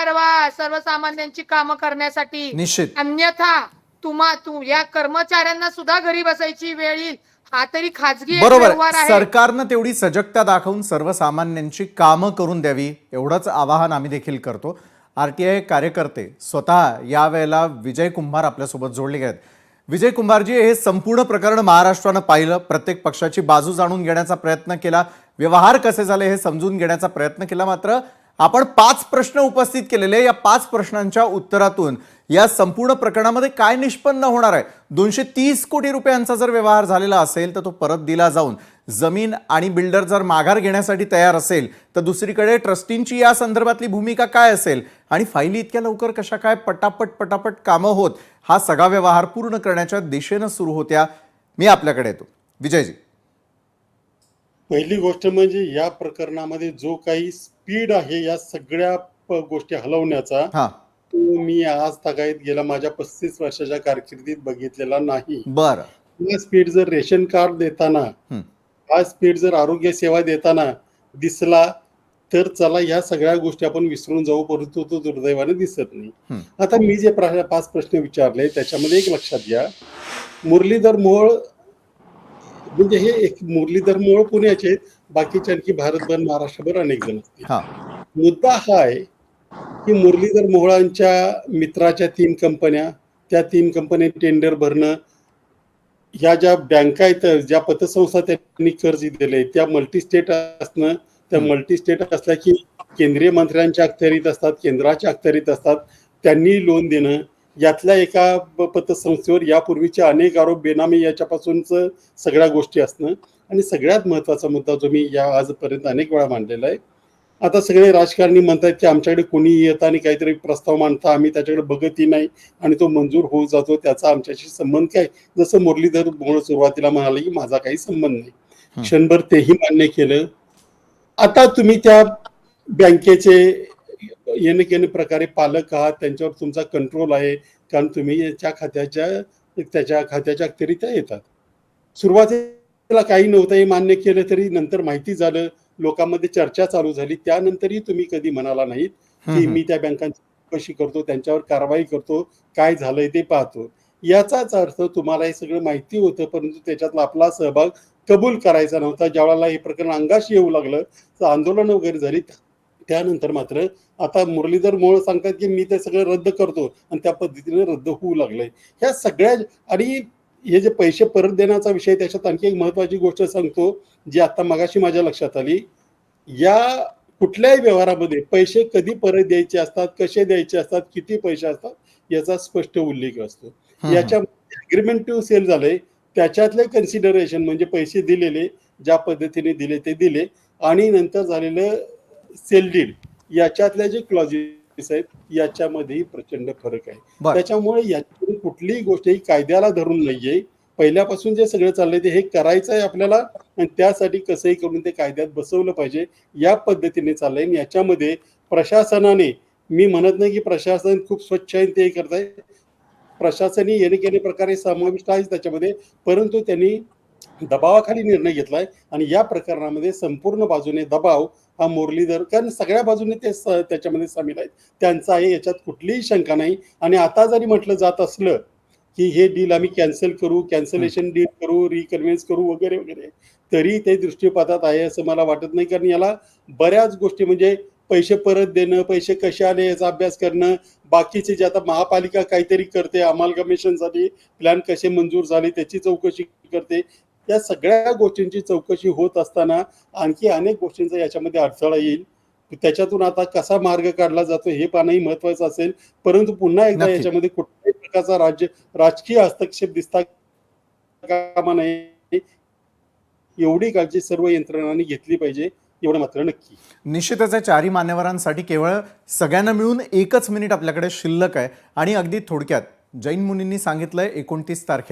ठरवा सर्वसामान्यांची कामं करण्यासाठी, निश्चित अन्यथा तू या कर्मचाऱ्यांना सुद्धा घरी बसायची वेळ येईल. हा तरी खाजगी एक बरोबर. व्यवहार आहे. सरकारनं तेवढी सजगता दाखवून सर्वसामान्यांची कामं करून द्यावी एवढंच आवाहन आम्ही देखील करतो. आरटीआय कार्यकर्ते स्वतः यावेळेला विजय कुंभार आपल्यासोबत जोडले गेलेत. विजय कुंभारजी, हे संपूर्ण प्रकरण महाराष्ट्रानं पाहिलं, प्रत्येक पक्षाची बाजू जाणून घेण्याचा प्रयत्न केला, व्यवहार कसे झाले हे समजून घेण्याचा प्रयत्न केला. मात्र आपण 5 प्रश्न उपस्थित केलेले, या 5 प्रश्नांच्या उत्तरातून या संपूर्ण प्रकरणामध्ये काय निष्पन्न होणार आहे? 230 कोटी रुपयांचा जर व्यवहार झालेला असेल तर तो परत दिला जाऊन जमीन आणि बिल्डर जर माघार घेण्यासाठी तयार असेल तर दुसरीकडे ट्रस्टींची या संदर्भातली भूमिका काय असेल आणि फाईली इतक्या लवकर कशा काय पटापट कामं होत हा सगळा व्यवहार पूर्ण करण्याच्या दिशेनं सुरू होत्या. मी आपल्याकडे येतो विजयजी. पहिली गोष्ट म्हणजे या प्रकरणामध्ये जो काही स्पीड आहे या सगळ्या गोष्टी हलवण्याचा, तो मी आज तागायत गेला माझ्या 35 वर्षाच्या कारकिर्दीत बघितलेला नाही. बरं. हा स्पीड जर रेशन कार्ड देताना, हा स्पीड जर आरोग्य सेवा देताना दिसला तर चला या सगळ्या गोष्टी आपण विसरून जाऊ, परंतु तो दुर्दैवाने दिसत नाही. आता मी जे 5 प्रश्न विचारले त्याच्यामध्ये एक लक्षात घ्या, मुरलीधर मोहोळ म्हणजे हे एक मुरलीधर मोहोळ पुण्याचे, बाकीचे आणखी भारतभर महाराष्ट्रभर अनेक जण असतील. मुद्दा हा आहे की मुरलीधर मोहोळांच्या मित्राच्या 3 कंपन्या, त्या 3 कंपन्या टेंडर भरणं, ह्या ज्या बँका आहेत, ज्या पतसंस्था त्यांनी कर्ज दिले त्या मल्टीस्टेट असणं, त्या मल्टीस्टेट असल्या की केंद्रीय मंत्र्यांच्या अखत्यारीत असतात, केंद्राच्या अखत्यारीत असतात, त्यांनी लोन देणं, यातल्या एका पतसंस्थेवर यापूर्वीचे अनेक आरोप बेनामी याच्यापासूनच सगळ्या गोष्टी असणं, आणि सगळ्यात महत्वाचा मुद्दा जो मी या आजपर्यंत अनेक वेळा मांडलेला आहे. आता सगळे राजकारणी म्हणतात की आमच्याकडे कोणी येतं आणि काहीतरी प्रस्ताव मांडता, आम्ही त्याच्याकडे बघतही नाही आणि तो मंजूर होऊ जातो, त्याचा आमच्याशी संबंध काय? जसं मुरलीधर मोहोळ सुरुवातीला म्हणाले की माझा काही संबंध नाही, क्षणभर तेही मान्य केलं. आता तुम्ही त्या बँकेचे येणे प्रकारे पालक आहात, त्यांच्यावर तुमचा कंट्रोल आहे, कारण तुम्ही त्याच्या खात्याच्या अखत्यारीत येतात. सुरुवातीला काही नव्हतं हे मान्य केलं, तरी नंतर माहिती झालं, लोकांमध्ये चर्चा चालू झाली, त्यानंतरही तुम्ही कधी म्हणाला नाहीत की मी त्या बँकांची कशी करतो, त्यांच्यावर कारवाई करतो, काय झालंय ते पाहतो. याचाच अर्थ तुम्हाला हे सगळं माहिती होतं, परंतु त्याच्यातला आपला सहभाग कबूल करायचा नव्हता. ज्यावेळेला हे प्रकरण अंगाशी येऊ लागलं तर आंदोलन वगैरे झाली, त्यानंतर मात्र आता मुरलीधर मोहोळ सांगतात की मी ते सगळं रद्द करतो आणि त्या पद्धतीने रद्द होऊ लागलंय. ह्या सगळ्या, आणि हे जे पैसे परत देण्याचा विषय, त्याच्यात आणखी एक महत्वाची गोष्ट सांगतो जी आता मगाशी माझ्या लक्षात आली. या कुठल्याही व्यवहारामध्ये पैसे कधी परत द्यायचे असतात, कसे द्यायचे असतात, किती पैसे असतात याचा स्पष्ट उल्लेख असतो. याच्या अग्रीमेंट टू सेल झालंय, त्याच्यातले कन्सिडरेशन म्हणजे पैसे दिलेले, ज्या पद्धतीने दिले ते दिले, आणि नंतर झालेलं सेल डीड, याच्यातल्या जे क्लॉजेस आहेत याच्यामध्ये प्रचंड फरक आहे. त्याच्यामुळे याची कुठलीही गोष्ट ही कायद्याला धरून नाहीये. पहिल्यापासून जे सगळं चाललंय ते हे करायचं आहे आपल्याला, आणि त्यासाठी कसंही करून ते कायद्यात बसवलं पाहिजे, या पद्धतीने चाललंय. याच्यामध्ये प्रशासनाने, मी म्हणत नाही की प्रशासन खूप स्वच्छ आहे ते करत आहे, प्रशासनही येणे प्रकारे समाविष्ट आहे त्याच्यामध्ये, परंतु त्यांनी दबावाखाली निर्णय घेतलाय आणि या प्रकरणामध्ये संपूर्ण बाजूने दबाव हा मुरलीधर, कारण सगळ्या बाजूने ते त्याच्यामध्ये सामील आहेत, त्यांचा आहे, याच्यात कुठलीही शंका नाही. आणि आता जरी म्हटलं जात असलं की हे डील आम्ही कॅन्सल करू, कॅन्सलेशन डील करू, रिकन्व्हिन्स करू वगैरे वगैरे, तरी ते दृष्टीपातात आहे असं मला वाटत नाही. कारण याला बऱ्याच गोष्टी, म्हणजे पैसे परत देणं, पैसे कसे आले याचा अभ्यास करणं, बाकीचे जे आता महापालिका काहीतरी करते अमालगमेशनसाठी प्लॅन कसे मंजूर झाले त्याची चौकशी करते, या सगळ्या गोष्टींची चौकशी होत असताना आणखी अनेक गोष्टींचा याच्यामध्ये अडथळा येईल. त्याच्यातून आता कसा मार्ग काढला जातो हे पाहणंही महत्वाचं असेल. परंतु पुन्हा एकदा याच्यामध्ये कुठल्याही प्रकारचा राजकीय हस्तक्षेप दिसता कामा नये, एवढी काळजी सर्व यंत्रणांनी घेतली पाहिजे, एवढं मात्र नक्की. निश्चितच आहे. 4ही मान्यवरांसाठी केवळ सगळ्यांना मिळून 1च मिनिट आपल्याकडे शिल्लक आहे आणि अगदी थोडक्यात जैन मुनींनी सांगितलंय 29 तारखेला